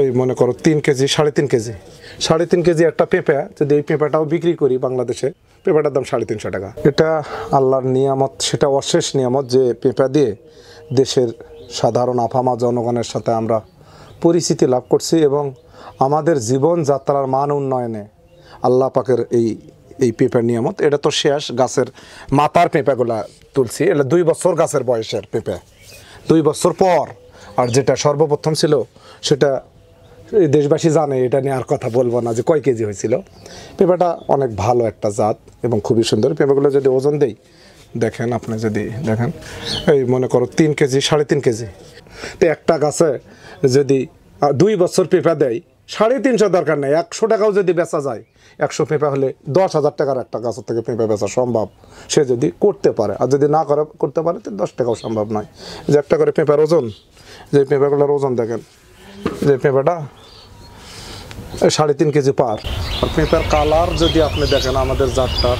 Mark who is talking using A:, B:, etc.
A: এই মনে করো 3 কেজি 3.5 কেজি 3.5 কেজি একটা পেঁপে, যদি এই পেঁপেটাও বিক্রি করি বাংলাদেশে, পেঁপেটার দাম 350 টাকা। এটা আল্লাহর নিয়ামত, সেটা অশেষ নিয়ামত যে পেঁপে দিয়ে দেশের সাধারণ আপামা জনগণের সাথে আমরা পরিচিতি লাভ করছি এবং আমাদের জীবনযাত্রার মান উন্নয়নে আল্লাহ পাকের এই পেঁপের নিয়ামত। এটা তো শেষ, গাছের মাথার পেঁপেগুলা তুলছি, এটা 2 বছর গাছের বয়সের পেঁপে, 2 বছর পর। আর যেটা সর্বপ্রথম ছিল সেটা এই দেশবাসী জানে, এটা নিয়ে আর কথা বলবো না যে কয় কেজি হয়েছিল। পেঁপেটা অনেক ভালো একটা জাত এবং খুবই সুন্দর। পেঁপেগুলো যদি ওজন দেই, দেখেন আপনি যদি দেখেন, এই মনে করো 3 কেজি 3.5 কেজি, তো একটা গাছে যদি 2 বছর পেঁপে দেয়, 350 দরকার নেই, 100 টাকাও যদি বেচা যায়, 100 পেঁপে হলে 10,000 টাকার একটা গাছের থেকে পেঁপে বেচা সম্ভব, সে যদি করতে পারে। আর যদি না করতে পারে তো 10 টাকাও সম্ভব নয়। যে একটা করে পেঁপের ওজন, যে পেঁপেগুলোর ওজন দেখেন, যে পেঁপেটা 3.5 কেজি পার। আর পেঁপের কালার যদি আপনি দেখেন আমাদের জাতটা,